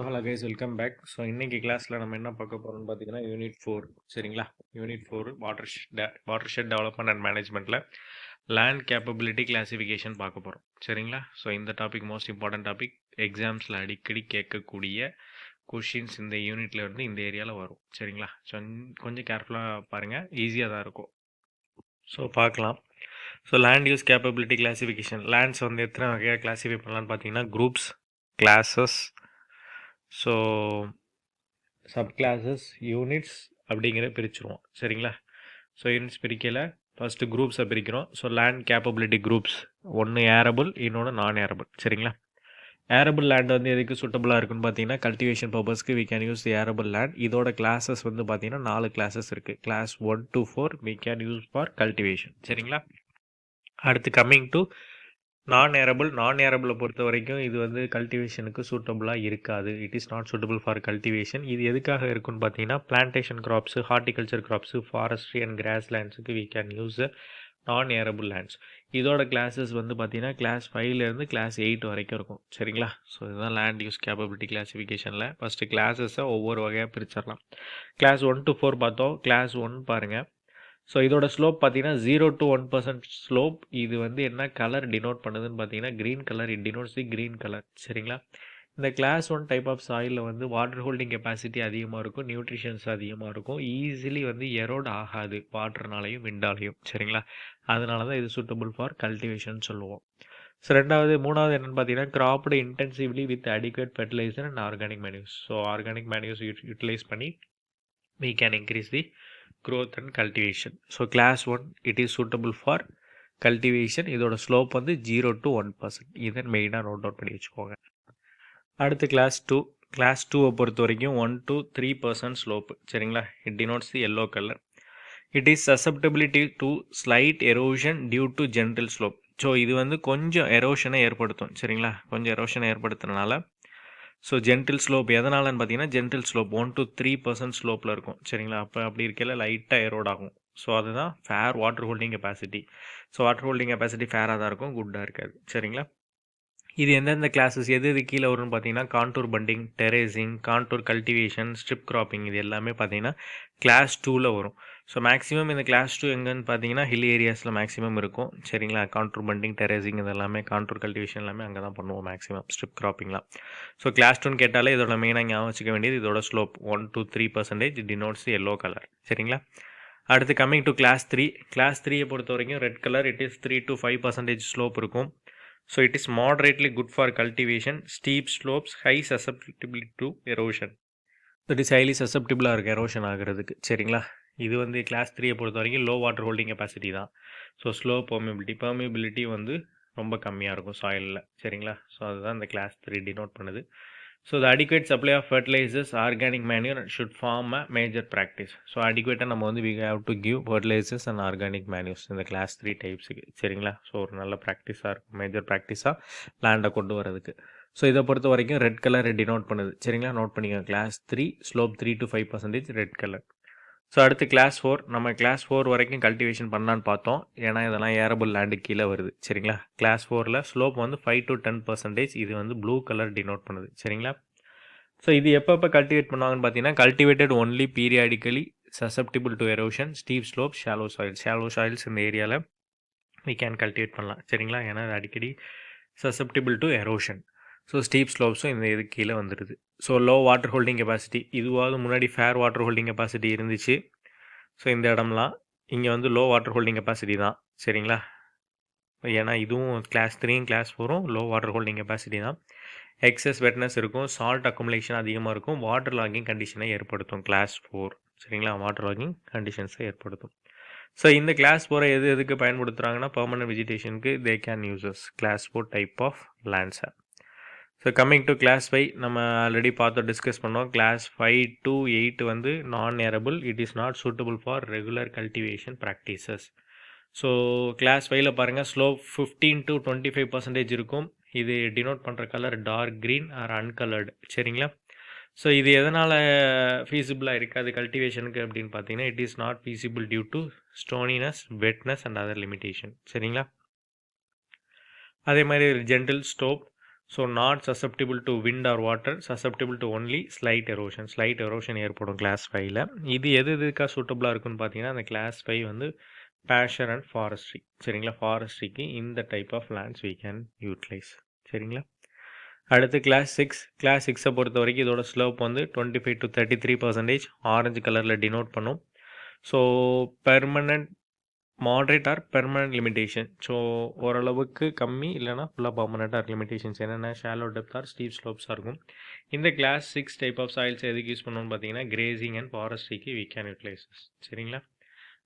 Hello guys, welcome back. So இன்னைக்கு கிளாஸில் நம்ம என்ன பார்க்க போகிறோம்னு பார்த்தீங்கன்னா யூனிட் 4. சரிங்களா? Unit 4 watershed development and மேனேஜ்மெண்ட்டில் லேண்ட் கேப்பபிலிட்டி கிளாசிஃபிகேஷன் பார்க்க போகிறோம். சரிங்களா? ஸோ இந்த டாபிக் மோஸ்ட் இம்பார்ட்டன்ட் டாபிக். எக்ஸாம்ஸில் அடிக்கடி கேட்கக்கூடிய கொஷின்ஸ் இந்த யூனிட்ல இருந்து இந்த ஏரியாவில் வரும். சரிங்களா? ஸோ கொஞ்சம் கேர்ஃபுல்லாக பாருங்கள், ஈஸியாக தான் இருக்கும். ஸோ பார்க்கலாம். So land use capability classification. Lands வந்து எத்தனை வகையாக கிளாஸிஃபை பண்ணலான்னு பார்த்தீங்கன்னா groups, classes, so sub classes, units அப்படிங்கிற பிரிச்சுருவோம். சரிங்களா? ஸோ யூனிட்ஸ் பிரிக்கல, ஃபஸ்ட்டு குரூப்ஸை பிரிக்கிறோம். ஸோ லேண்ட் கேப்பபிலிட்டி குரூப்ஸ், ஒன்று ஏரபிள், இன்னொன்று நான் ஏரபிள். சரிங்களா? ஏரபிள் லேண்ட் வந்து எதுக்கு சூட்டபுளாக இருக்குன்னு பார்த்தீங்கன்னா கல்டிவேஷன் பர்பஸ்க்கு we can use the arable land. இதோட கிளாஸஸ் வந்து பார்த்தீங்கன்னா 4 கிளாஸஸ் இருக்குது. Class 1 to 4 we can use for cultivation. சரிங்களா? அடுத்து கம்மிங் டு நான் ஏரபிளை பொறுத்த வரைக்கும் இது வந்து கல்டிவேஷனுக்கு சூட்டபுளாக இருக்காது. It is not suitable for cultivation. இது எதுக்காக இருக்குன்னு பார்த்தீங்கன்னா plantation crops, horticulture crops, forestry and grass லேண்ட்ஸுக்கு we can use non arable lands. இதோட கிளாஸஸ் வந்து பார்த்தீங்கன்னா கிளாஸ் 5லேருந்து கிளாஸ் 8 வரைக்கும் இருக்கும். சரிங்களா? ஸோ இதுதான் லேண்ட் யூஸ் கேப்பபிலிட்டி கிளாஸிஃபிகேஷனில். ஃபஸ்ட்டு கிளாஸஸை ஒவ்வொரு வகையாக பிரிச்சிடலாம். கிளாஸ் 1 to 4 பார்த்தோம். கிளாஸ் 1 பாருங்கள். ஸோ இதோட ஸ்லோப் பார்த்தீங்கன்னா 0 to 1% ஸ்லோப். இது வந்து என்ன கலர் டினோட் பண்ணுதுன்னு பார்த்தீங்கன்னா green colour. It denotes the green colour. சரிங்களா? இந்த கிளாஸ் 1 டைப் ஆஃப் சாயிலில் வந்து வாட்டர் ஹோல்டிங் கெப்பாசிட்டி அதிகமாக இருக்கும், நியூட்ரிஷன்ஸ் அதிகமாக இருக்கும், ஈஸிலி வந்து எரோட் ஆகாது வாட்டர்னாலையும் விண்டாலையும். சரிங்களா? அதனால தான் இது சூட்டபுள் ஃபார் கல்டிவேஷன் சொல்லுவோம். ஸோ மூணாவது என்னென்னு பார்த்தீங்கன்னா cropped intensively with adequate fertilizer and organic manures. So organic manures utilize பண்ணி we can increase the growth and cultivation. So class 1 it is suitable for cultivation. இதோட ஸ்லோப் வந்து 0 to 1%. இதன் மெயினாக note out பண்ணி வச்சுக்கோங்க. அடுத்து கிளாஸ் 2. கிளாஸ் 2வை பொறுத்த வரைக்கும் 1 to 3% ஸ்லோப்பு. சரிங்களா? It denotes the yellow colour. It is susceptibility to slight erosion due to general slope. So இது வந்து கொஞ்சம் எரோஷனை ஏற்படுத்தும். சரிங்களா? கொஞ்சம் எரோஷனை ஏற்படுத்துறதுனால ஸோ ஜென்டில் ஸ்லோப் எதனாலன்னு பார்த்தீங்கன்னா ஜென்டில் ஸ்லோப் 1 to 3% ஸ்லோப்பில் இருக்கும். சரிங்களா? அப்படி இருக்கையில் லைட்டாக எரோட் ஆகும். ஸோ அதுதான் fair water holding capacity. So water holding capacity ஃபேராக தான் இருக்கும், குட்டாக இருக்காது. சரிங்களா? இது எந்தெந்த கிளாஸஸ் எது கீழே வரும்னு பார்த்தீங்கன்னா contour bunding, terracing, contour cultivation, strip cropping, இது எல்லாமே பார்த்தீங்கன்னா கிளாஸ் 2ல் வரும். ஸோ மேக்ஸிமம் இந்த கிளாஸ் 2 எங்கன்னு பார்த்தீங்கன்னா ஹில் ஏரியாஸில் மேக்ஸிமம் இருக்கும். சரிங்களா? கான்டூர் பண்டிங், டெரேசிங் இது எல்லாமே, கான்டூர் கல்டிவேஷன் எல்லாமே அங்கே தான் பண்ணுவோம் மேக்ஸிமம், ஸ்ட்ரிப் கிராப்பிங்லாம். ஸோ கிளாஸ் 2ன்னு கேட்டாலே இதோட மெயினாக ஞாபகம் வச்சுக்க வேண்டியது இதோட slope 1 to 3% denotes yellow colour. சரிங்களா? அடுத்து கம்மிங் டு கிளாஸ் 3. கிளாஸ் 3யை பொறுத்த வரைக்கும் red colour. It is 3 to 5% slope இருக்கும். So it is moderately good for cultivation, steep slopes, high susceptibility to erosion. That is highly susceptible ஆக erosion ஆகிறதுக்கு. சரிங்களா? இது வந்து கிளாஸ் 3யை பொறுத்த வரைக்கும் லோ வாட்டர் ஹோல்டிங் கெப்பாசிட்டி தான். ஸோ ஸ்லோ பெர்மிபிலிட்டி வந்து ரொம்ப கம்மியாக இருக்கும் சாயிலில். சரிங்களா? ஸோ அதுதான் இந்த கிளாஸ் 3 டினோட் பண்ணுது. So the adequate supply of fertilizers, organic manure should form a major practice. So அடிக்குவேட்டாக நம்ம வந்து we have to give fertilizers and organic manures இந்த கிளாஸ் 3 டைப்ஸுக்கு. சரிங்களா? ஸோ ஒரு நல்ல ப்ராக்டிஸாக இருக்கும், மேஜர் ப்ராக்டிஸாக லேண்டை கொண்டு வரதுக்கு. ஸோ இதை பொறுத்த வரைக்கும் ரெட் கலர் டினோட் பண்ணுது. சரிங்களா? நோட் பண்ணிக்கோங்க. Class 3 slope 3 to 5% red colour. So அடுத்து கிளாஸ் 4. நம்ம கிளாஸ் 4 வரைக்கும் கல்டிவேஷன் பண்ணலான்னு பார்த்தோம், ஏன்னா இதெல்லாம் ஏரபிள் லேண்டு கீழே வருது. சரிங்களா? கிளாஸ் 4ல் ஸ்லோப் வந்து 5 to 10%. இது வந்து ப்ளூ கலர் டினோட் பண்ணுது. சரிங்களா? ஸோ இது எப்போ கல்டிவேட் பண்ணுவாங்கன்னு பார்த்தீங்கன்னா cultivated only periodically, susceptible to erosion, steep slope, shallow soils இந்த ஏரியாவில் we can கல்டிவேட் பண்ணலாம். சரிங்களா? ஏன்னா அது அடிக்கடி susceptible to erosion. So steep ஸ்லோப்ஸும் இந்த இது கீழே வந்துடுது. So low water holding capacity, இதுவாவது முன்னாடி ஃபேர் வாட்டர் ஹோல்டிங் கெப்பாசிட்டி இருந்துச்சு. ஸோ இந்த இடம்லாம் இங்கே வந்து லோ வாட்டர் ஹோல்டிங் கெப்பாசிட்டி தான். சரிங்களா? ஏன்னா இதுவும் கிளாஸ் 3யும் கிளாஸ் 4ம் லோ வாட்டர் ஹோல்டிங் கெப்பாசிட்டி தான். எக்ஸஸ் வெட்னஸ் இருக்கும், சால்ட் அக்குமுலேஷன் அதிகமாக இருக்கும், வாட்டர் லாகிங் கண்டிஷனை ஏற்படுத்தும் கிளாஸ் 4. சரிங்களா? வாட்டர் லாகிங் கண்டிஷன்ஸை ஏற்படுத்தும். ஸோ இந்த கிளாஸ் 4 எதுக்கு பயன்படுத்துகிறாங்கன்னா பர்மனன்ட் வெஜிடேஷனுக்கு they can uses class 4 type of லேண்ட்ஸை. ஸோ கம்மிங் டு கிளாஸ் 5 நம்ம ஆல்ரெடி டிஸ்கஸ் பண்ணோம். கிளாஸ் 5 to 8 வந்து non arable. It is not suitable for regular cultivation practices. So class 5ல் பாருங்கள் ஸ்லோப் 15 to 25% இருக்கும். இது டினோட் பண்ணுற colour dark green or uncoloured. சரிங்களா? ஸோ இது எதனால் ஃபீஸிபிளாக இருக்காது கல்டிவேஷனுக்கு அப்படின்னு பார்த்தீங்கன்னா it is not feasible due to stoniness, wetness and other limitation. சரிங்களா? அதே மாதிரி gentle slope. So not susceptible to wind or water, susceptible to only slight erosion ஏற்படும் கிளாஸ் 5ல. இது எதுக்காக சூட்டபுளாக இருக்குன்னு பார்த்தீங்கன்னா அந்த கிளாஸ் 5 வந்து பேஷர் அண்ட் ஃபாரஸ்ட்ரி. சரிங்களா, ஃபாரஸ்ட்ரிக்கு இந்த type of lands we can utilize. சரிங்களா. அடுத்து கிளாஸ் 6 பொறுத்த வரைக்கும் இதோட ஸ்லோப் வந்து 25 to 33% ஆரஞ்சு கலரில் டினோட் பண்ணும். So permanent moderate or permanent limitation. So ஓரளவுக்கு கம்மி இல்லைனா ஃபுல்லாக பர்மனெண்ட்டாக லிமிடேஷன்ஸ் என்னென்ன ஷாலோ டெப்த் ஆர் ஸ்டீப் ஸ்லோப்ஸாக இருக்கும். இந்த கிளாஸ் 6 டைப் ஆஃப் சாயில்ஸ் எதுக்கு யூஸ் பண்ணணும்னு பார்த்தீங்கன்னா கிரேசிங் அண்ட் ஃபாரஸ்ட்ரிக்கு we can utilize. சரிங்களா.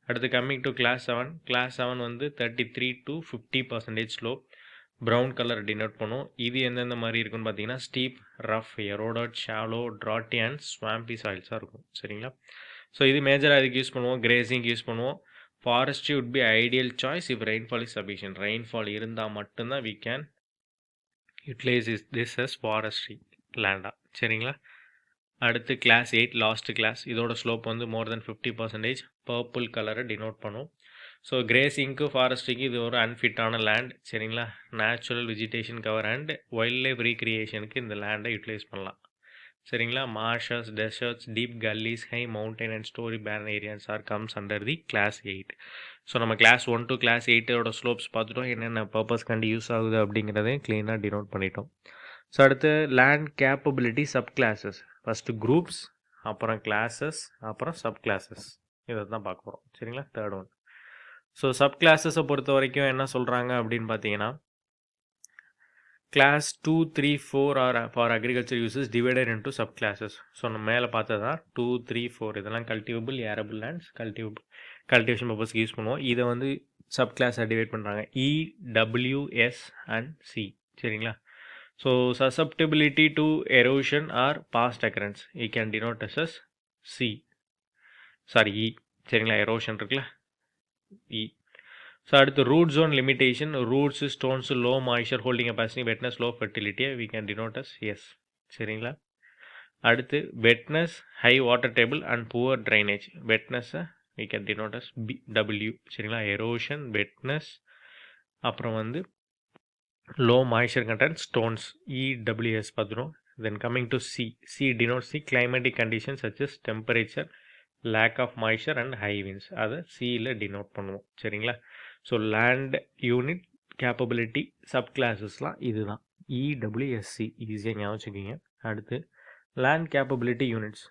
அடுத்து கம்மிங் டு கிளாஸ் 7 வந்து 33 to 50% slope brown colour denote பண்ணும். இது எந்தெந்த மாதிரி இருக்குன்னு பார்த்தீங்கன்னா steep, rough, eroded, shallow, droughty and swampy சாயில்ஸாக இருக்கும். சரிங்களா. ஸோ இது மேஜராக அதுக்கு யூஸ் பண்ணுவோம், கிரேசிங் யூஸ் பண்ணுவோம். Forestry would be ideal choice if rainfall is sufficient. Rainfall இருந்தால் மட்டும்தான் we can utilize this as forestry லேண்டாக. சரிங்களா. அடுத்து கிளாஸ் 8 லாஸ்ட் கிளாஸ். இதோட ஸ்லோப் வந்து மோர் தென் 50% பர்பிள் கலரை டினோட் பண்ணும். ஸோ கிரேசிங்க்கு ஃபாரஸ்ட்ரிக்கு இது ஒரு அன்ஃபிட்டான லேண்ட். சரிங்களா. Natural vegetation cover and wild life ரீக்ரியேஷனுக்கு இந்த லேண்டை யூட்டிலைஸ் பண்ணலாம். சரிங்களா. Marshes, deserts, deep gullies, high mountain and stony barren areas are comes under the class 8. So நம்ம கிளாஸ் 1 to கிளாஸ் 8ஓட ஸ்லோப்ஸ் பார்த்துட்டோம், என்னென்ன பர்பஸ் கண்டி யூஸ் ஆகுது அப்படிங்கிறதையும் க்ளீனாக டினோட் பண்ணிட்டோம். ஸோ அடுத்து land capability sub classes. First groups, அப்புறம் கிளாஸஸ், அப்புறம் சப் கிளாஸஸ். இதை தான் பார்க்க போகிறோம். சரிங்களா. Third one. ஸோ சப் கிளாஸஸை பொறுத்த வரைக்கும் என்ன சொல்கிறாங்க அப்படின்னு பார்த்தீங்கன்னா class 2, 3, 4 are for agriculture uses divided into sub classes. So நம்ம மேலே பார்த்தது தான் 2, 3, 4 இதெல்லாம் கல்டிவபிள், ஏரபிள் லேண்ட்ஸ், கல்டிவேஷன் பர்பஸ்க்கு யூஸ் பண்ணுவோம். இதை வந்து சப் கிளாஸாக டிவைட் பண்ணுறாங்க E, W, S and C. சரிங்களா. So susceptibility to erosion are past occurrence you can denote as E. சரிங்களா. எரோஷன் இருக்குல்ல, E. ஸோ அடுத்து root zone limitation, roots, stones, low moisture holding capacity, wetness, low ஃபெர்டிலிட்டியை we can denote as S. சரிங்களா. அடுத்து wetness, high water table and poor drainage. வெட்னஸை we can denote as W. சரிங்களா. Erosion, wetness, அப்புறம் வந்து low moisture content, stones, EWS பார்த்துடும். Then coming to C denotes the climatic conditions such as temperature, lack of moisture and high winds. அதை Cயில் denote பண்ணுவோம். சரிங்களா. So land unit capability sub கிளாஸஸ்லாம் இதுதான் EWSC. ஈஸியாக ஞாபகம் வச்சுக்கிங்க. அடுத்து land capability units.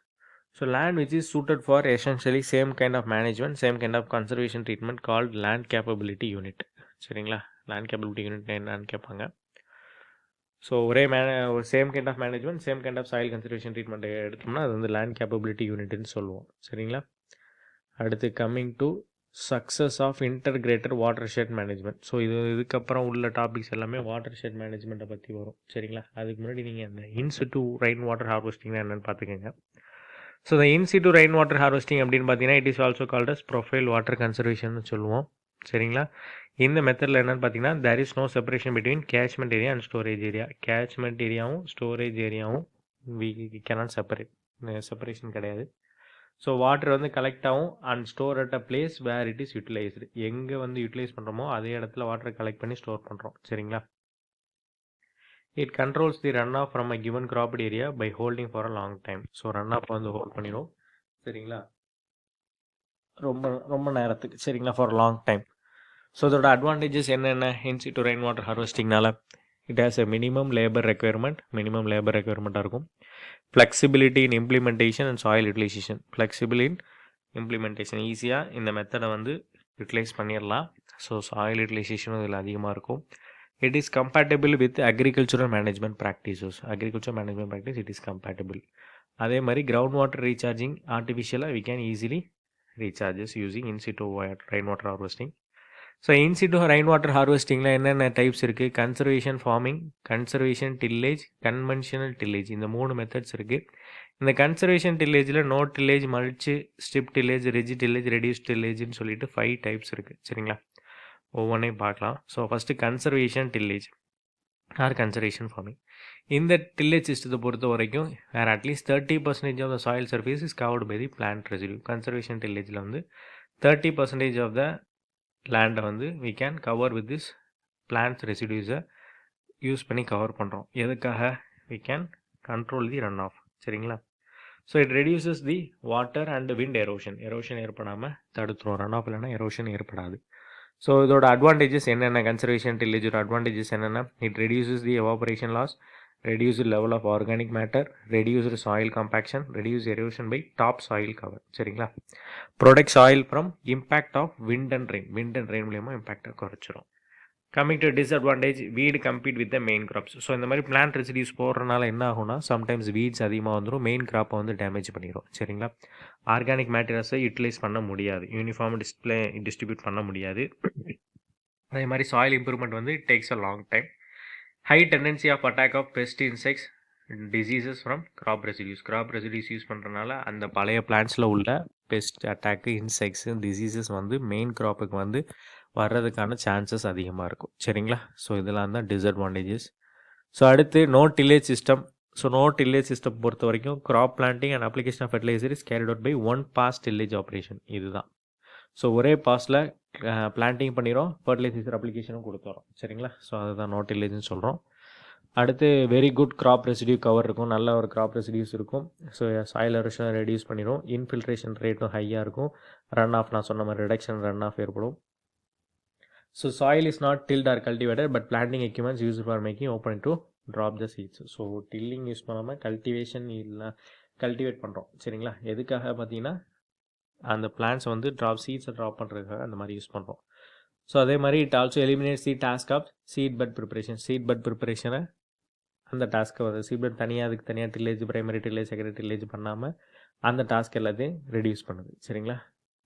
So land which is suited for essentially same kind of management, same kind of conservation treatment called land capability unit. சரிங்களா. லேண்ட் கேப்பபிலிட்டி யூனிட் என்னன்னு கேட்பாங்க. So same kind of management, same kind of soil conservation treatment எடுத்தோம்னா அது வந்து land capability யூனிட்னு சொல்லுவோம். சரிங்களா. அடுத்து coming to success of integrated water shed management. So இதுக்கப்புறம் உள்ள டாபிக்ஸ் எல்லாமே வாட்டர் ஷெட் மேனேஜ்மெண்ட்டை பற்றி வரும். சரிங்களா. அதுக்கு முன்னாடி நீங்கள் அந்த இன்சிட்டு ரெயின் வாட்டர் ஹார்வெஸ்டிங்னா என்னென்னு பார்த்துக்கோங்க. ஸோ இந்த இன்சிட்டு ரெயின் வாட்டர் ஹார்வெஸ்டிங் அப்படின்னு பார்த்தீங்கன்னா it is also called as profile water conservation சொல்லுவோம். சரிங்களா. இந்த மெத்தடில் என்னென்னு பார்த்தீங்கன்னா there is no separation between catchment area and storage area. Catchment ஏரியாவும் ஸ்டோரேஜ் ஏரியாவும் வி கேனாட் செப்பரேஷன் கிடையாது. ஸோ வாட்டர் வந்து கலெக்ட் ஆகும் and store at a place where it is utilised. எங்கே வந்து யூட்டிலைஸ் பண்ணுறோமோ அதே இடத்துல வாட்டரை கலெக்ட் பண்ணி ஸ்டோர் பண்ணுறோம். சரிங்களா. It controls the run off from a given cropped area by holding for a long time. So run off வந்து ஹோல்ட் பண்ணிடும். சரிங்களா. ரொம்ப நேரத்துக்கு. சரிங்களா. For long time. ஸோ இதோட அட்வான்டேஜஸ் என்னென்ன இன்சிட்டு ரெயின் வாட்டர் ஹார்வெஸ்டிங்னால? It has a minimum labour ரெக்யர்மெண்ட்டாக இருக்கும். Flexibility in implementation and soil utilization. Flexible in implementation, ஈஸியாக இந்த மெத்தடை வந்து யூட்டிலைஸ் பண்ணிடலாம். ஸோ சாயில் யூட்டிலைசேஷனும் இதில் அதிகமாக இருக்கும். It is compatible with agricultural management practices. It is compatible. அதே மாதிரி கிரவுண்ட் வாட்டர் ரீசார்ஜிங் ஆர்டிஃபிஷியலாக we can easily recharges using in situ rain water harvesting. So in situ rain water ஹார்வெஸ்டிங்கில் என்னென்ன டைப்ஸ் இருக்குது? Conservation farming, conservation tillage, conventional tillage. இந்த 3 methods இருக்குது. இந்த conservation டில்லேஜில் no tillage, mulch, strip tillage, ridge tillage, reduce டில்லேஜ்னு சொல்லிட்டு 5 டைப்ஸ் இருக்குது. சரிங்களா. ஒவ்வொன்றையும் பார்க்கலாம். So first conservation tillage R conservation farming. இந்த டில்லேஜ் சிஸ்டத்தை பொறுத்த வரைக்கும் வேறு at least 30% of the soil surface is covered by the plant residue. Conservation டில்லேஜில் வந்து 30% ஆஃப் த லேண்டை வந்து we can cover with this plants residues use பண்ணி கவர் பண்ணுறோம். எதுக்காக? we can control the run off. சரிங்களா? So it reduces the water and wind erosion ஏற்படாமல் தடுத்துரும். ரன் ஆஃப் இல்லைனா எரோஷன் ஏற்படாது. ஸோ இதோட அட்வான்டேஜஸ் என்னென்ன? கன்சர்வேஷன் டில்லேஜோட அட்வான்டேஜஸ் என்னென்ன? It reduces the evaporation loss, reduced level of organic matter, reduced soil compaction, reduced erosion by top soil cover. சரிங்களா? protect soil from impact of wind and rain மூலமா இம்பேக்டை குறைச்சிரும். Coming to disadvantage, weed compete with the main crops. So இந்த மாதிரி plant residues போடுறதுனால என்ன ஆகும்னா sometimes weeds அதிகமாக வந்துடும், மெயின் கிராப்பை வந்து டேமேஜ் பண்ணிடும். சரிங்களா? ஆர்கானிக் மேட்டீரியல்ஸை யூட்டிலைஸ் பண்ண முடியாது, யூனிஃபார்ம் டிஸ்ட்ரிபியூட் பண்ண முடியாது. அதே மாதிரி சாயில் இம்ப்ரூவ்மெண்ட் வந்து takes a long time. High tendency of attack of pest insects diseases from crop residues use பண்ணுறதுனால அந்த பழைய பிளான்ட்ஸில் உள்ள பெஸ்ட் அட்டாக்கு, இன்செக்ட்ஸு, டிசீசஸ் வந்து மெயின் கிராப்புக்கு வந்து வர்றதுக்கான சான்சஸ் அதிகமாக இருக்கும். சரிங்களா? ஸோ இதெல்லாம் தான் டிஸ்அட்வான்டேஜஸ். ஸோ அடுத்து no tillage system. So no tillage system பொறுத்த வரைக்கும் crop planting and application of fertiliser is carried out by one pass tillage operation. இதுதான். ஸோ ஒரே பாஸில் பிளான்டிங் பண்ணிடும், ஃபர்டிலைசர் அப்ளிகேஷனும் கொடுத்துறோம். சரிங்களா? ஸோ அதுதான் நோ டில்லேஜ்னு சொல்கிறோம். அடுத்து very good crop residue cover இருக்கும், நல்ல ஒரு கிராப் ரெசிடியூஸ் இருக்கும். ஸோ சாயில் எரோஷன் ரெடியூஸ் பண்ணிடும், இன்ஃபில்ட்ரேஷன் ரேட்டும் ஹையாக இருக்கும், ரன் ஆஃப் நான் சொன்ன மாதிரி ரிடக்ஷன் ரன் ஆஃப் ஏற்படும். So soil is not tilled or cultivated, but planting equipments used for making open to drop the seeds. So tilling use பண்ணாமல் cultivation இல்லை கல்டிவேட் பண்ணுறோம். சரிங்களா? எதுக்காக பார்த்தீங்கன்னா அந்த பிளான்ஸ் வந்து சீட்ஸை ட்ராப் பண்ணுறதுக்காக அந்த மாதிரி யூஸ் பண்ணுறோம். ஸோ அதே மாதிரி it also eliminates the task of seed bed ப்ரிப்பரேஷனை, அந்த டாஸ்க்கை வந்து சீட் பட் தனியாக அதுக்கு தனியாக tillage, primary tillage, secondary tillage பண்ணாமல் அந்த டாஸ்க் எல்லாத்தையும் ரெடியூஸ் பண்ணுது. சரிங்களா?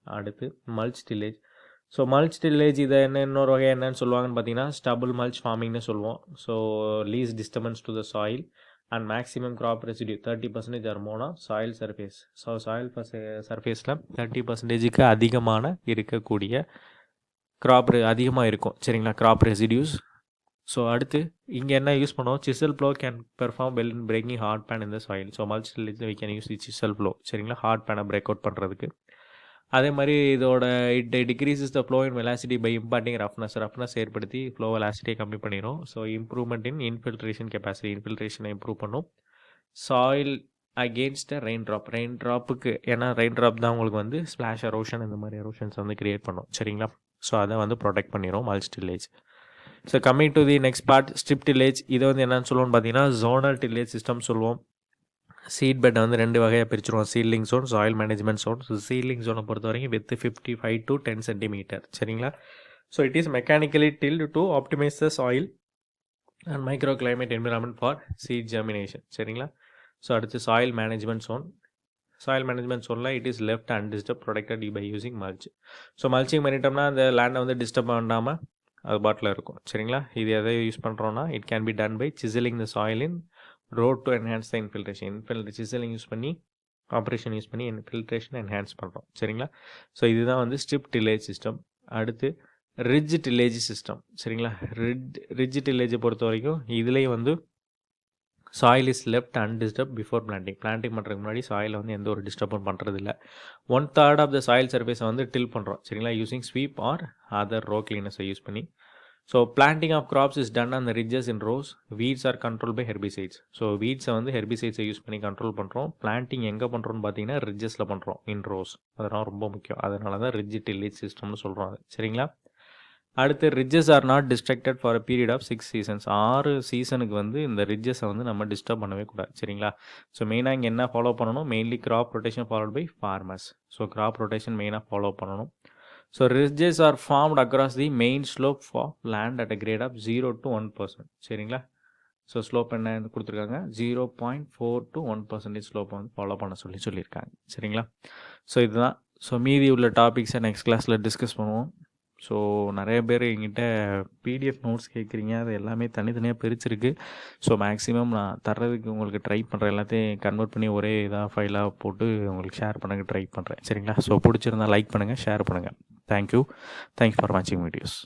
அடுத்து mulch tillage. So mulch tillage இதை இன்னொரு வகை என்னன்னு சொல்லுவாங்கன்னு பார்த்தீங்கன்னா ஸ்டபுள் மல்ச் ஃபார்மிங்னு சொல்லுவோம். So least disturbance to the soil and maximum crop residue 30% or more on soil surface. So soil சர்ஃபேஸில் 30%க்கு அதிகமான இருக்கக்கூடிய அதிகமாக இருக்கும். சரிங்களா? Graph residues. ஸோ அடுத்து இங்கே என்ன யூஸ் பண்ணுவோம்? Chisel plough can perform well in breaking hard pan இந்த soil. So mulch tillage we can use the chisel plough. சரிங்களா? ஹார்ட் பேனை பிரேக் அவுட் பண்ணுறதுக்கு. அதே மாதிரி இதோட it decreases the flow in velocity by imparting roughness ஏற்படுத்தி flow வெலாசிட்டியை கம்மி பண்ணிடும். So improvement in infiltration capacity, இன்ஃபில்ட்ரேஷனை இம்ப்ரூவ் பண்ணும். சாயில் அகெயின்ஸ்ட் ரெயின் ட்ராப்புக்கு, ஏன்னா ரெயின் ட்ராப் தான் உங்களுக்கு வந்து ஸ்பிளாஷ் எரோஷன் இந்த மாதிரி எரோஷன்ஸ் வந்து கிரியேட் பண்ணும். சரிங்களா? ஸோ அதை வந்து ப்ரொடெக்ட் பண்ணிடும் mulch tillage. So coming to the next part, strip tillage. இதை வந்து என்னன்னு சொல்லுவோம்னு பார்த்தீங்கன்னா ஜோனல் டில்லேஜ் சிஸ்டம் சொல்லுவோம். சீட் பெட்டை வந்து 2 வகையாக பிரிச்சுருவோம், seedling zone, soil management zone. So seedling ஜோனை பொறுத்த வரைக்கும் வித் 55 to 10 cm. சரிங்களா? So it is mechanically tilled to optimize the soil and micro climate environment for seed germination. சரிங்களா? ஸோ அடுத்து சாயில் மேனேஜ்மெண்ட் ஜோனில் it is left undisturbed protected by using mulch. So mulching பண்ணிட்டோம்னா அந்த லேண்டை வந்து disturb பண்ணாமல் அது பாட்டில் இருக்கும். சரிங்களா? இது எதை யூஸ் பண்ணுறோன்னா it can be done by chiselling the soil in row to enhance the infiltration. Chiselling use பண்ணி ஆப்ரேஷன் யூஸ் பண்ணி இன்ஃபில்ட்ரேஷன் என்ஹான்ஸ் பண்ணுறோம். சரிங்களா? ஸோ இதுதான் வந்து ஸ்ட்ரிப் டில்லேஜ் சிஸ்டம். அடுத்து ரிட்ஜ் டில்லேஜ் சிஸ்டம். சரிங்களா? ரிட்ஜ் டில்லேஜை பொறுத்த வரைக்கும் இதுலேயும் வந்து soil is left undisturbed before planting பண்ணுறதுக்கு முன்னாடி சாயில் வந்து எந்த ஒரு டிஸ்டர்பும் பண்ணுறது இல்லை. 1/3 ஆஃப் த சாயில் சர்ஃபேஸை வந்து டில் பண்ணுறோம். சரிங்களா? Using sweep or other row கிளீனர்ஸை யூஸ் பண்ணி. So planting of crops is done on the ridges in rows. Weeds are control by herbicides. So வீட்ஸை வந்து ஹெர்பிசைட்ஸை யூஸ் பண்ணி கண்ட்ரோல் பண்ணுறோம். பிளான்டிங் எங்கே பண்ணுறோன்னு பார்த்தீங்கன்னா ரிட்ஜஸில் பண்ணுறோம், இன் ரோஸ். அதெல்லாம் ரொம்ப முக்கியம், அதனால தான் ரிட்ஜ் டில்லேஜ் சிஸ்டம்னு சொல்கிறோம் அது. சரிங்களா? அடுத்து ridges are not destructed for a period of 6 seasons. 6 சீசனுக்கு வந்து இந்த ரிட்ஜஸை வந்து நம்ம டிஸ்டர்ப் பண்ணவே கூடாது. சரிங்களா? ஸோ மெயினாக இங்கே என்ன ஃபாலோ பண்ணணும்? Mainly crop rotation followed by farmers. So crop rotation மெயினாக ஃபாலோ பண்ணணும். So ridges are formed across the main slope for land at a grade of 0 to 1%. சரிங்களா? ஸோ ஸ்லோப் என்ன கொடுத்துருக்காங்க? 0.4 to 1% ஸ்லோப்பை வந்து ஃபாலோ பண்ண சொல்லியிருக்காங்க. சரிங்களா? ஸோ இதுதான். ஸோ மீதி உள்ள டாபிக்ஸை நெக்ஸ்ட் கிளாஸில் டிஸ்கஸ் பண்ணுவோம். ஸோ நிறைய பேர் எங்கிட்ட பிடிஎஃப் நோட்ஸ் கேட்குறீங்க, அது எல்லாமே தனித்தனியாக பிரிச்சிருக்கு. ஸோ மேக்ஸிமம் நான் தர்றதுக்கு உங்களுக்கு ட்ரை பண்ணுறேன், எல்லாத்தையும் கன்வெர்ட் பண்ணி ஒரே இதாக ஃபைலாக போட்டு உங்களுக்கு ஷேர் பண்ண ட்ரை பண்ணுறேன். சரிங்களா? ஸோ பிடிச்சிருந்தா லைக் பண்ணுங்கள், ஷேர் பண்ணுங்கள். தேங்க்யூ ஃபார் வாட்சிங் வீடியோஸ்.